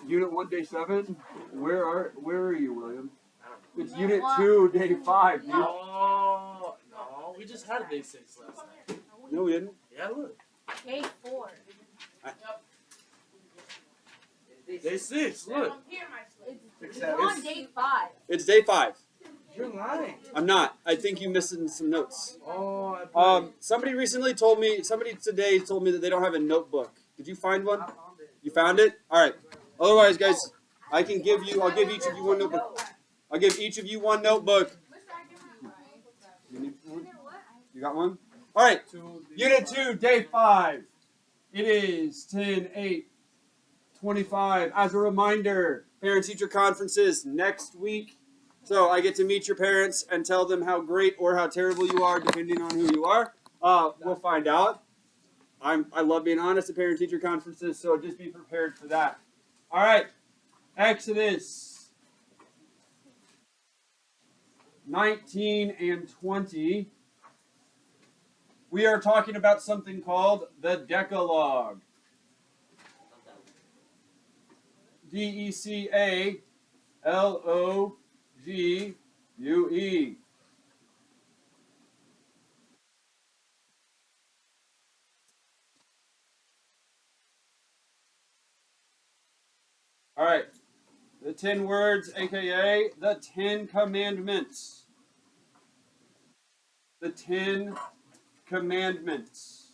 Unit 1, Day 7. Where are you, William? It's Unit 2, Day 5, dude. No, we just had Day 6 last night. No, we didn't. Yeah, look. Day 4. Day 6, look. It's on Day 5. It's Day 5. You're lying. I'm not. I think you missed some notes. Oh, Somebody today told me that they don't have a notebook. Did you find one? I found it. You found it? All right. Otherwise, guys, I'll give each of you one notebook. I'll give each of you one notebook. You need one? You got one? All right. Unit 2, Day 5. It is 10/8/25. As a reminder, parent-teacher conferences next week. So I get to meet your parents and tell them how great or how terrible you are, depending on who you are. We'll find out. I love being honest at parent-teacher conferences, so just be prepared for that. All right. Exodus 19 and 20. We are talking about something called the Decalogue. DECALOGUE. All right. The 10 words, aka the 10 Commandments. The 10 Commandments.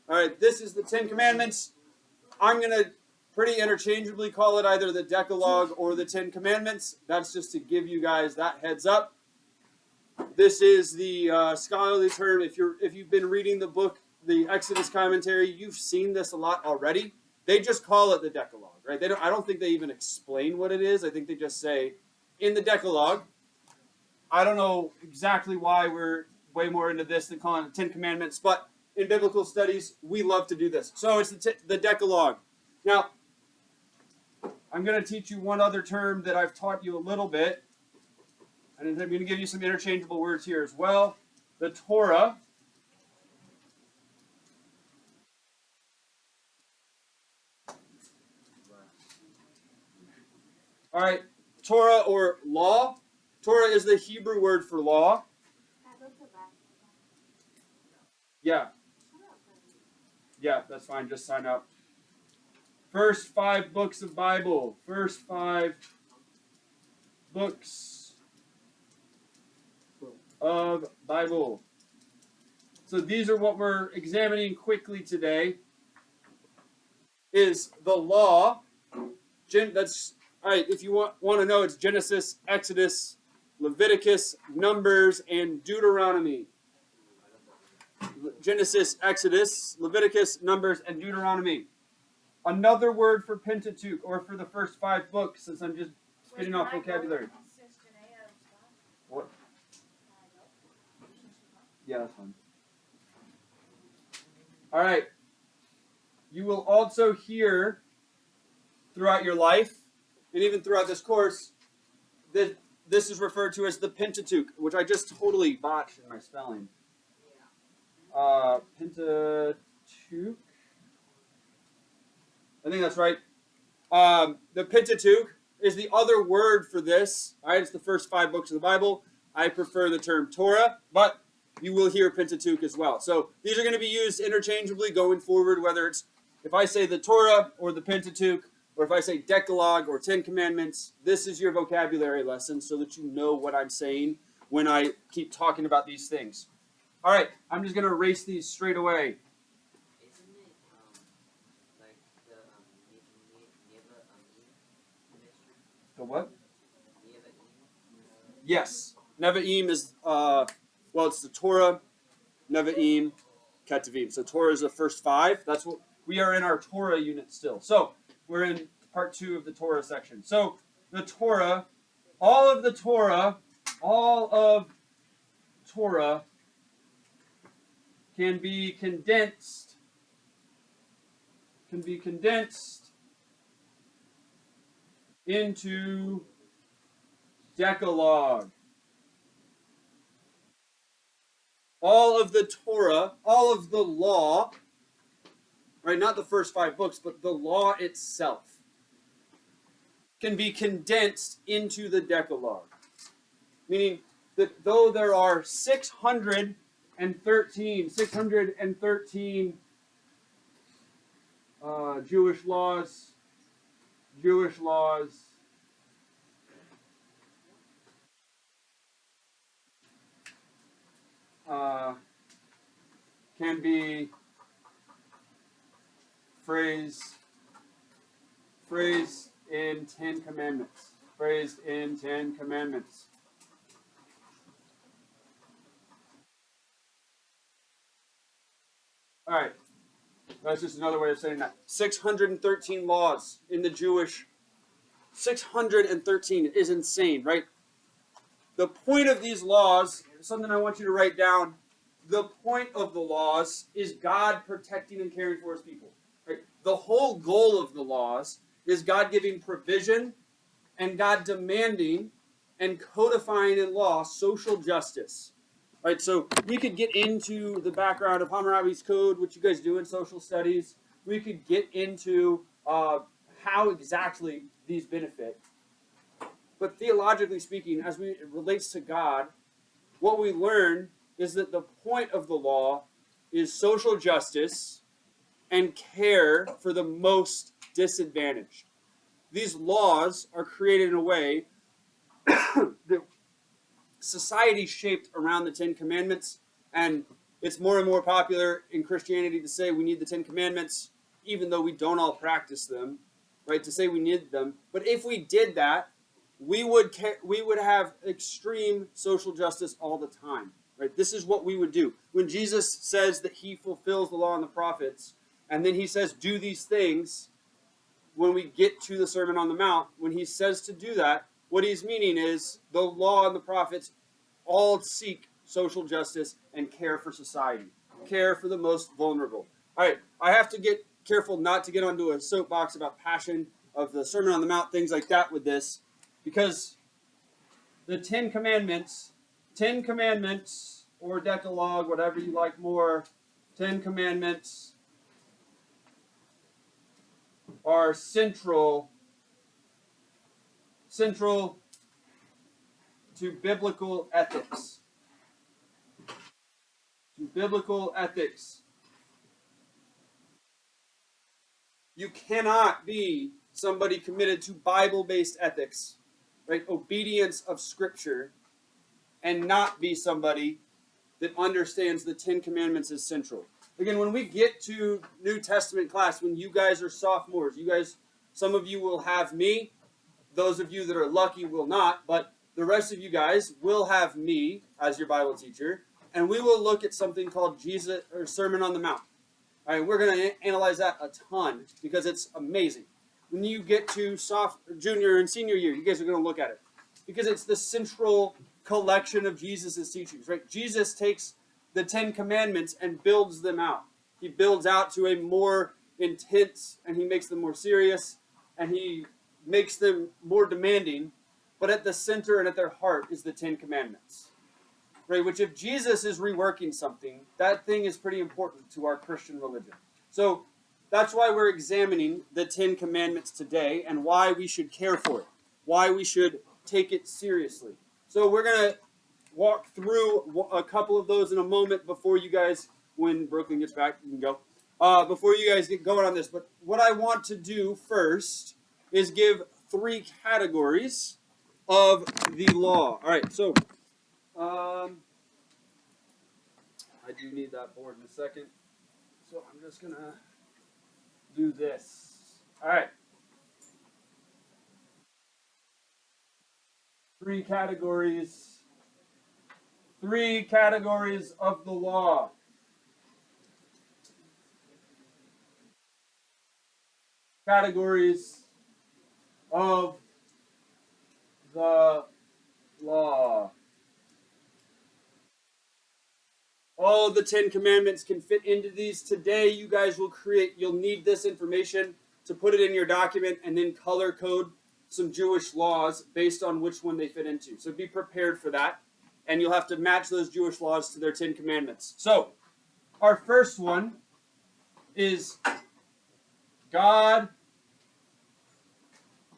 All right, this is the 10 Commandments. I'm going to pretty interchangeably call it either the Decalogue or the 10 Commandments. That's just to give you guys that heads up. This is the scholarly term. If you've been reading the book, the Exodus commentary, you've seen this a lot already. They just call it the Decalogue, right? I don't think they even explain what it is. I think they just say, in the Decalogue. I don't know exactly why we're way more into this than calling it the 10 Commandments, but in biblical studies, we love to do this. So it's the Decalogue. Now, I'm going to teach you one other term that I've taught you a little bit, and I'm going to give you some interchangeable words here as well. The Torah. All right, Torah or law. Torah is the Hebrew word for law. Yeah. Yeah, that's fine. Just sign up. First 5 books of Bible. First 5 books of Bible. So these are what we're examining quickly today. Is the law. That's all right. If you want to know, it's Genesis, Exodus, Leviticus, Numbers, and Deuteronomy. Genesis, Exodus, Leviticus, Numbers, and Deuteronomy. Another word for Pentateuch, or for the first 5 books, since I'm just spitting off vocabulary. What? Yeah, that's fine. All right. You will also hear throughout your life, and even throughout this course, that this is referred to as the Pentateuch, which I just totally botched in my spelling. Pentateuch. I think that's right. The Pentateuch is the other word for this. All right, it's the first 5 books of the Bible. I prefer the term Torah, but you will hear Pentateuch as well. So these are going to be used interchangeably going forward, whether it's if I say the Torah or the Pentateuch, or if I say Decalogue or 10 Commandments. This is your vocabulary lesson so that you know what I'm saying when I keep talking about these things. All right, I'm just going to erase these straight away. Isn't it like the The what? Yes. Nevi'im is, it's the Torah, Nevi'im, Ketuvim. So Torah is the first 5. That's what we are in our Torah unit still. So we're in part 2 of the Torah section. So the Torah, all of Torah can be condensed into Decalogue. All of the Torah, all of the law, right? Not the first 5 books, but the law itself. can be condensed into the Decalogue. Meaning that though there are 613 Jewish laws can be phrased in 10 commandments. Phrased in 10 commandments. All right. That's just another way of saying that. 613 laws in the Jewish. 613 is insane, right? The point of these laws, something I want you to write down, the point of the laws is God protecting and caring for his people. Right? The whole goal of the laws is God giving provision and God demanding and codifying in law social justice. Right, so we could get into the background of Hammurabi's Code, which you guys do in social studies. We could get into how exactly these benefit. But theologically speaking, as it relates to God, what we learn is that the point of the law is social justice and care for the most disadvantaged. These laws are created in a way that society shaped around the Ten Commandments, and it's more and more popular in Christianity to say we need the Ten Commandments, even though we don't all practice them, right? To say we need them. But if we did that, we would have extreme social justice all the time, right? This is what we would do. When Jesus says that he fulfills the law and the prophets, and then he says, do these things, when we get to the Sermon on the Mount, when he says to do that, what he's meaning is the law and the prophets all seek social justice and care for society, care for the most vulnerable. All right, I have to get careful not to get onto a soapbox about passion of the Sermon on the Mount, things like that with this, because the Ten Commandments or Decalogue, whatever you like more, 10 Commandments are central to biblical ethics. To biblical ethics. You cannot be somebody committed to Bible-based ethics, right? Obedience of Scripture, and not be somebody that understands the Ten Commandments as central. Again, when we get to New Testament class, when you guys are sophomores, some of you will have me. Those of you that are lucky will not, but the rest of you guys will have me as your Bible teacher, and we will look at something called Jesus or Sermon on the Mount. All right, we're going to analyze that a ton because it's amazing. When you get to junior and senior year, you guys are going to look at it because it's the central collection of Jesus' teachings. Right? Jesus takes the Ten Commandments and builds them out. He builds out to a more intense, and he makes them more serious, and he makes them more demanding, but at the center and at their heart is the Ten Commandments. Right? Which if Jesus is reworking something, that thing is pretty important to our Christian religion. So that's why we're examining the Ten Commandments today and why we should care for it, why we should take it seriously. So we're going to walk through a couple of those in a moment before you guys, when Brooklyn gets back, you can go. Before you guys get going on this. But what I want to do first is give 3 categories of the law. All right, so I do need that board in a second. So I'm just going to do this. All right. 3 categories. 3 categories of the law. Categories of the law. All the 10 Commandments can fit into these. Today, you guys you'll need this information to put it in your document and then color code some Jewish laws based on which one they fit into. So be prepared for that. And you'll have to match those Jewish laws to their 10 Commandments. So, our first one is God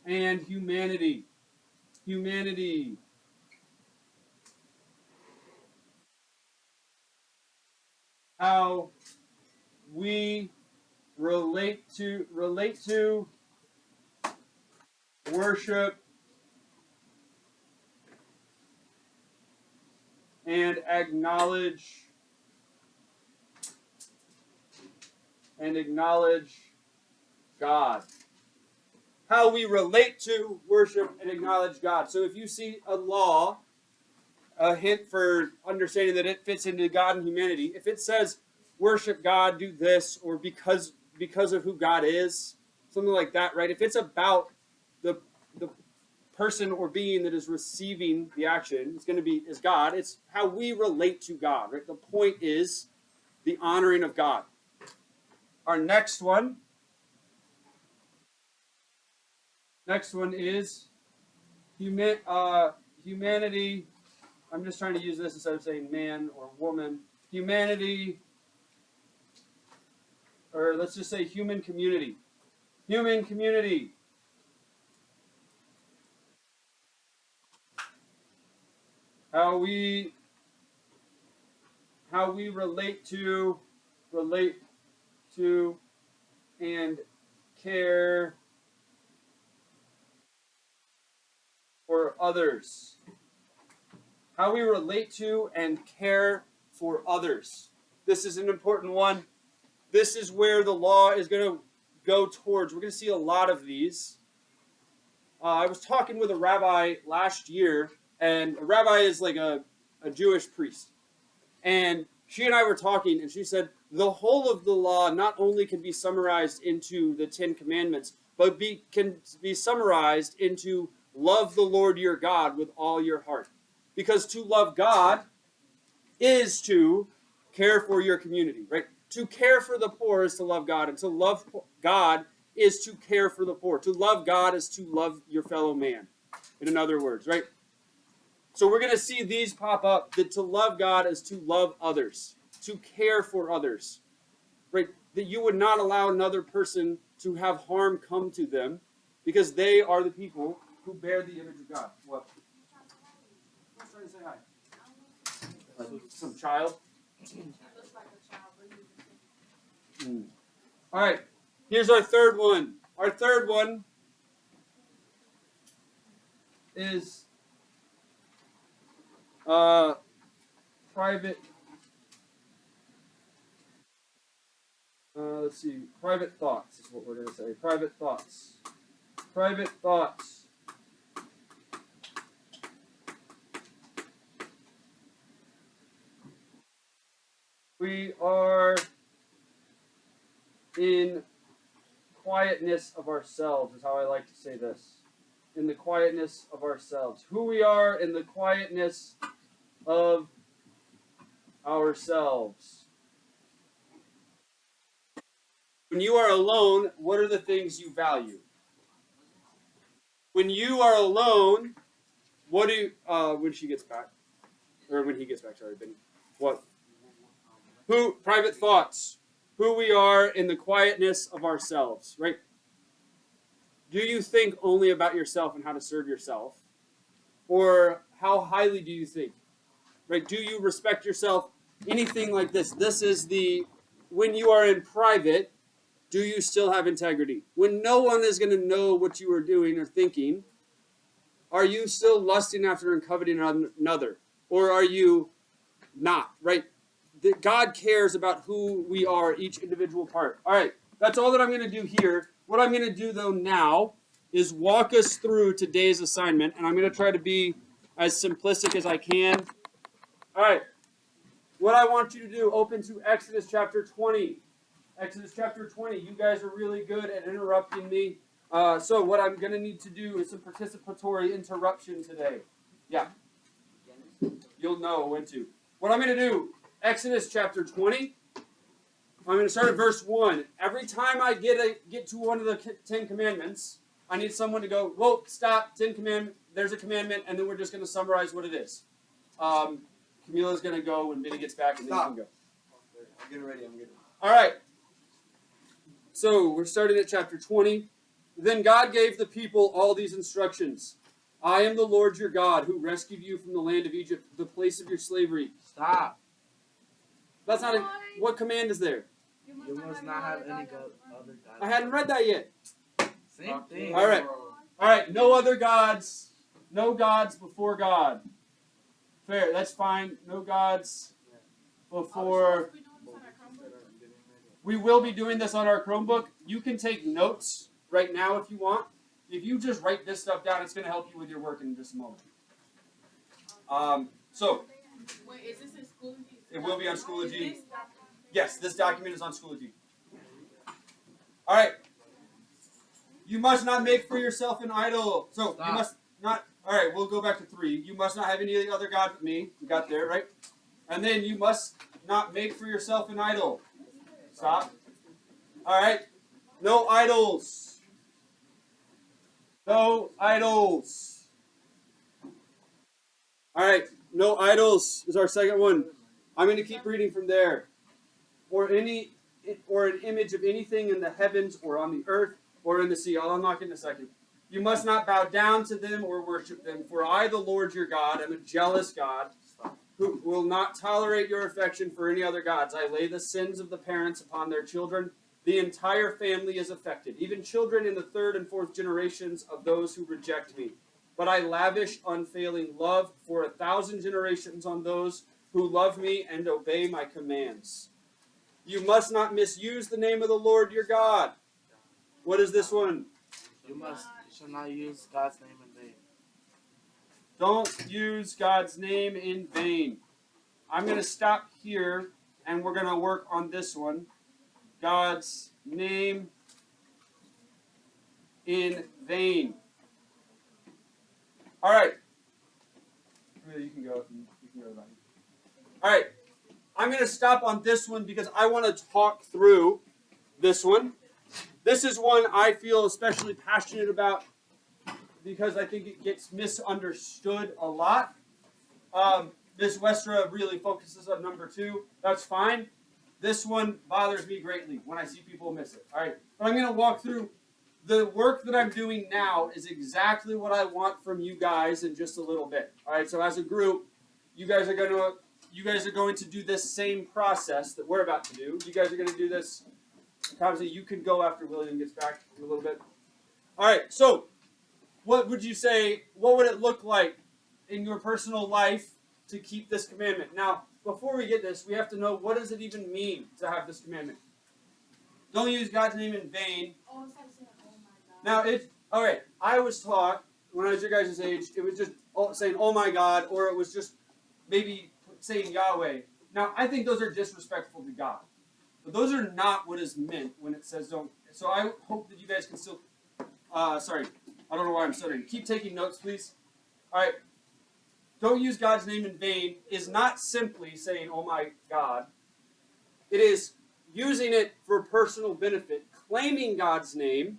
and humanity. Humanity. How we relate to worship and acknowledge God. How we relate to worship and acknowledge God. So if you see a law, a hint for understanding that it fits into God and humanity, if it says worship God, do this, or because of who God is, something like that, right? If it's about the person or being that is receiving the action, it's going to be is God. It's how we relate to God, right? The point is the honoring of God. Our next one is humanity. I'm just trying to use this instead of saying man or woman. Humanity, or let's just say human community. Human community. How we relate to and care for others. How we relate to and care for others. This is an important one. This is where the law is going to go towards. We're going to see a lot of these. I was talking with a rabbi last year, and a rabbi is like a Jewish priest. And she and I were talking, and she said the whole of the law not only can be summarized into the 10 Commandments, but can be summarized into love the Lord your God with all your heart. Because to love God is to care for your community, right? To care for the poor is to love God, and to love God is to care for the poor. To love God is to love your fellow man, in other words, right? So we're going to see these pop up, that to love God is to love others, to care for others, right? That you would not allow another person to have harm come to them because they are the people who bear the image of God. What? Who's trying to say hi? Some child? All right, here's our third one. Our third one is private. Let's see. Private thoughts is what we're going to say. Private thoughts. Private thoughts. We are in quietness of ourselves, is how I like to say this. In the quietness of ourselves. Who we are in the quietness of ourselves. When you are alone, what are the things you value? When you are alone, what do you, when she gets back, or when he gets back, sorry, Benny. What? Private thoughts. Who we are in the quietness of ourselves, right? Do you think only about yourself and how to serve yourself? Or how highly do you think? Right? Do you respect yourself? Anything like this. This is when you are in private, do you still have integrity? When no one is going to know what you are doing or thinking, are you still lusting after and coveting another? Or are you not? Right? God cares about who we are, each individual part. All right, that's all that I'm going to do here. What I'm going to do, though, now is walk us through today's assignment, and I'm going to try to be as simplistic as I can. All right, what I want you to do, open to Exodus chapter 20. Exodus chapter 20. You guys are really good at interrupting me. So what I'm going to need to do is some participatory interruption today. Yeah. You'll know when to. What I'm going to do, Exodus chapter 20. I'm going to start at verse 1. Every time I get to one of the 10 commandments, I need someone to go, whoa, stop, 10 commandment. There's a commandment, and then we're just going to summarize what it is. Camila's going to go when Minnie gets back, and then you can go. I'm getting ready. All right. So we're starting at chapter 20. Then God gave the people all these instructions. I am the Lord your God who rescued you from the land of Egypt, the place of your slavery. Stop. That's not a, what command is there? You must not have any other gods. I hadn't read that yet. Same thing. All right. All right, no other gods. No gods before God. Fair, that's fine. No gods before. We will be doing this on our Chromebook. You can take notes right now if you want. If you just write this stuff down, it's going to help you with your work in just a moment. So, Wait, is this in Schoology? it will be on Schoology. Yes, this document is on Schoology. All right. You must not make for yourself an idol. So, you must not. All right, we'll go back to 3. You must not have any other God but me. We got there, right? And then you must not make for yourself an idol. Stop. All right. No idols. No idols. All right. No idols is our second one. I'm going to keep reading from there. Or an image of anything in the heavens or on the earth or in the sea. I'll unlock it in a second. You must not bow down to them or worship them, for I, the Lord your God, am a jealous God who will not tolerate your affection for any other gods. I lay the sins of the parents upon their children. The entire family is affected, even children in the 3rd and 4th generations of those who reject me. But I lavish unfailing love for 1,000 generations on those who love me and obey my commands. You must not misuse the name of the Lord your God. What is this one? You shall not use God's name in vain. Don't use God's name in vain. I'm going to stop here, and we're going to work on this one. God's name in vain. All right. You can go. You can go about it. All right. I'm going to stop on this one because I want to talk through this one. This is one I feel especially passionate about because I think it gets misunderstood a lot. Ms. Westra really focuses on number 2. That's fine. This one bothers me greatly when I see people miss it. All right, but I'm going to walk through the work that I'm doing now is exactly what I want from you guys in just a little bit. All right, so as a group, you guys are going to do this same process that we're about to do. You guys are going to do this. Obviously, you can go after William gets back in a little bit. All right, so what would you say, what would it look like in your personal life to keep this commandment? Now, before we get this, we have to know what does it even mean to have this commandment. Don't use God's name in vain. Now, all right, I was taught, when I was your guys' age, it was just saying, oh my God, or it was just maybe saying Yahweh. Now, I think those are disrespectful to God. But those are not what is meant when it says don't. So I hope that you guys can still, sorry, I don't know why I'm stuttering. Keep taking notes, please. All right. Don't use God's name in vain is not simply saying, oh my God. It is using it for personal benefit, claiming God's name,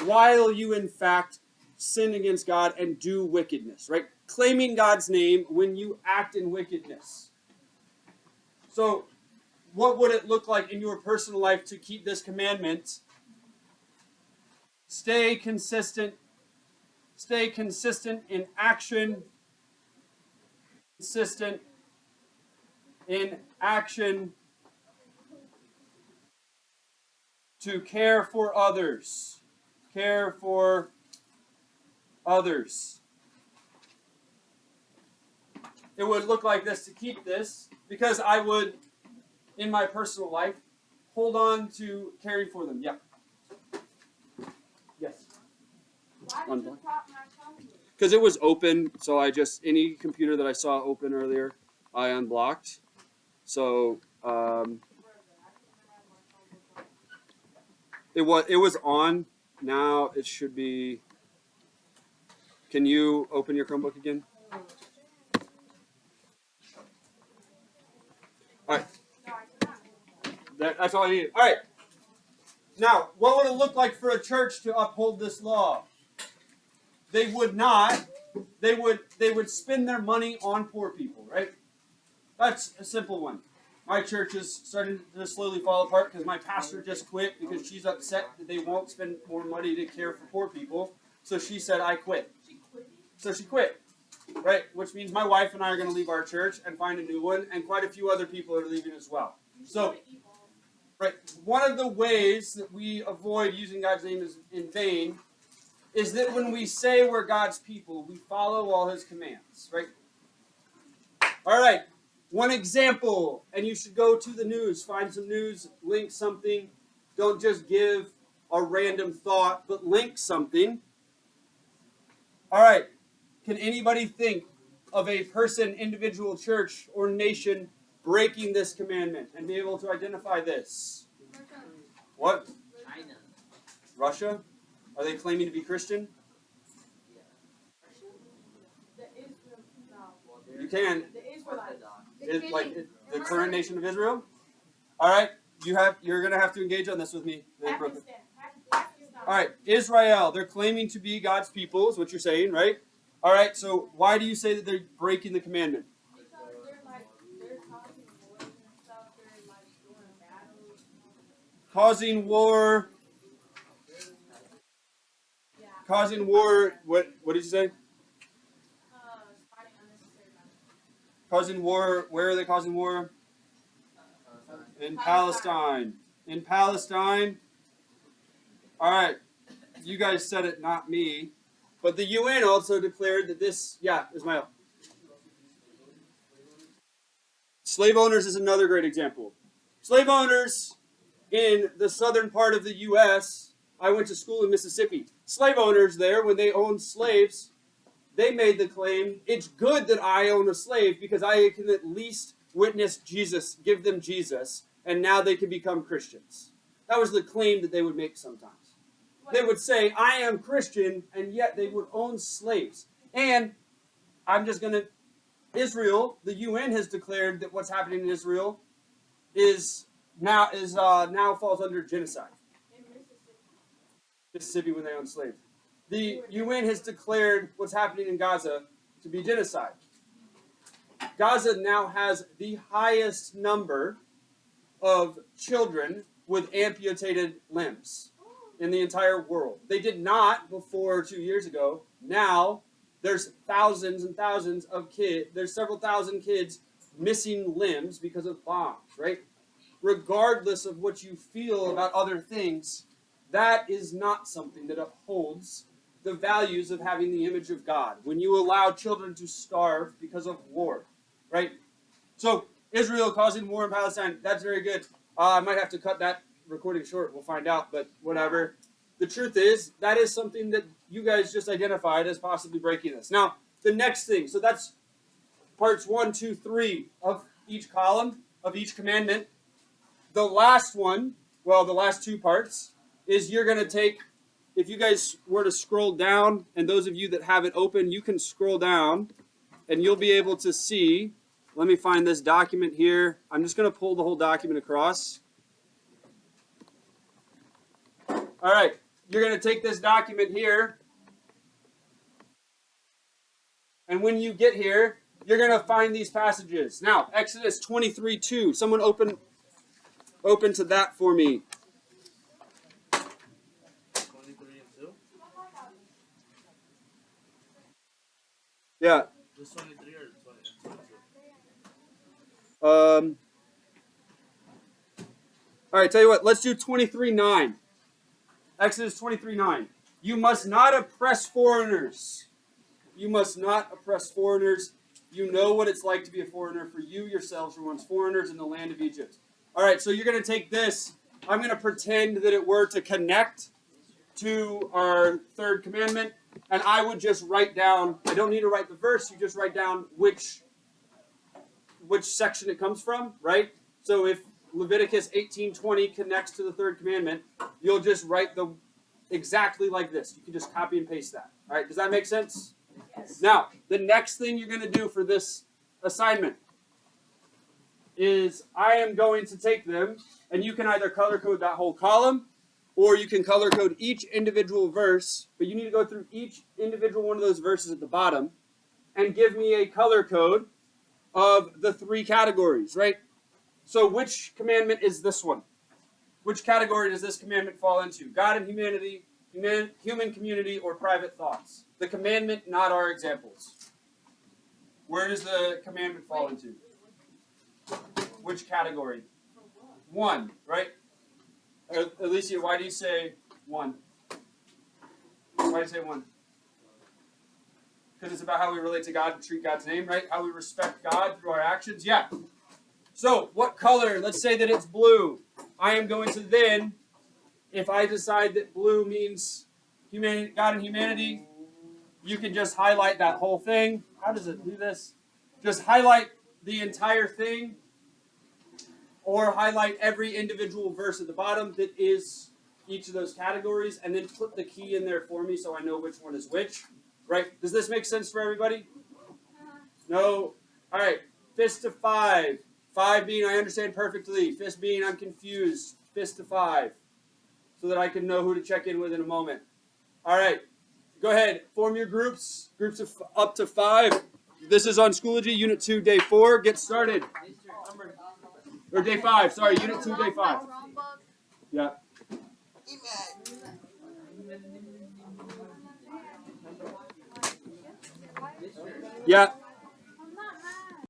while you in fact sin against God and do wickedness, right? Claiming God's name when you act in wickedness. So, what would it look like in your personal life to keep this commandment? Stay consistent. Stay consistent in action. Consistent in action to care for others. Care for others. It would look like this to keep this, because I would, in my personal life, hold on to caring for them. Yeah. Yes. Why did you prop my phone? Because it was open, so any computer that I saw open earlier, I unblocked. So it was on. Now it should be. Can you open your Chromebook again? All right. That's all I needed. All right. Now, what would it look like for a church to uphold this law? They would not. They would spend their money on poor people, right? That's a simple one. my church is starting to slowly fall apart because my pastor just quit because she's upset that they won't spend more money to care for poor people. So she said, I quit. So she quit, right? Which means my wife and I are going to leave our church and find a new one, and quite a few other people are leaving as well. So, right, one of the ways that we avoid using God's name in vain is that when we say we're God's people, we follow all his commands, right? All right, one example, and you should go to the news, find some news, link something. Don't just give a random thought, but link something. All right, can anybody think of a person, individual, church, or nation breaking this commandment and be able to identify this? What? China. Russia? Are they claiming to be Christian? Yeah. The Israel, no. Well, they're You can. The Israelites. Like the current nation of Israel? All right, you're gonna have to engage on this with me. Pakistan. All right, Israel. They're claiming to be God's people, is what you're saying, right? All right. So why do you say that they're breaking the commandment? Because they're causing wars and stuff. They're like doing battles. Causing war. Yeah. Causing war. What did you say? Fighting unnecessary battles. Causing war. Where are they causing war? In Palestine. In Palestine. All right. You guys said it, not me. But the UN also declared that this, Ismail. Slave owners is another great example. Slave owners in the southern part of the U.S., I went to school in Mississippi. Slave owners there, when they owned slaves, they made the claim, it's good that I own a slave because I can at least witness Jesus, give them Jesus, and now they can become Christians. That was the claim that they would make sometimes. They would say, I am Christian, and yet they would own slaves. And Israel, the UN has declared that what's happening in Israel now falls under genocide. In Mississippi. Mississippi when they own slaves. The UN has declared what's happening in Gaza to be genocide. Gaza now has the highest number of children with amputated limbs in the entire world. They did not before 2 years ago. Now there's thousands and thousands of kids. There's several thousand kids missing limbs because of bombs, right? Regardless of what you feel about other things, that is not something that upholds the values of having the image of God. When you allow children to starve because of war, right? So Israel causing war in Palestine, that's very good. I might have to cut that recording short. We'll find out, but whatever. The truth is, that is something that you guys just identified as possibly breaking this. Now, the next thing, so that's parts 1, 2, 3 of each column, of each commandment. The last one, well, the last two parts, is you're going to take, if you guys were to scroll down, and those of you that have it open, you can scroll down, and you'll be able to see, let me find this document here. I'm just going to pull the whole document across. All right, you're going to take this document here, and when you get here, you're going to find these passages. Now, Exodus 23:2. Someone open to that for me. 23 and 2? Yeah. Just 23 or 20 and 22? All right, tell you what, let's do 23:9. Exodus 23:9. You must not oppress foreigners. You must not oppress foreigners. You know what it's like to be a foreigner, for you yourselves were once foreigners in the land of Egypt. All right, so you're going to take this. I'm going to pretend that it were to connect to our third commandment, and I would just write down, I don't need to write the verse, you just write down which section it comes from, right? So if Leviticus 18:20 connects to the third commandment, you'll just write exactly like this. You can just copy and paste that. All right, does that make sense? Yes. Now, the next thing you're going to do for this assignment is I am going to take them, and you can either color code that whole column, or you can color code each individual verse, but you need to go through each individual one of those verses at the bottom and give me a color code of the three categories, right? So which commandment is this one? Which category does this commandment fall into? God and humanity, human community, or private thoughts? The commandment, not our examples. Where does the commandment fall into? Which category? 1, right? Alicia, why do you say 1? Why do you say 1? Because it's about how we relate to God and treat God's name, right? How we respect God through our actions. Yeah. So, what color? Let's say that it's blue. I am going to then, if I decide that blue means humanity, God and humanity, you can just highlight that whole thing. How does it do this? Just highlight the entire thing, or highlight every individual verse at the bottom that is each of those categories, and then put the key in there for me so I know which one is which. Right? Does this make sense for everybody? No? All right. Fist to 5. 5 being I understand perfectly. Fist being I'm confused. Fist to 5. So that I can know who to check in with in a moment. All right. Go ahead. Form your groups. Groups of up to 5. This is on Schoology, Unit 2, Day 4. Get started. Or Day 5. Sorry, Unit 2, Day 5. Yeah. Yeah.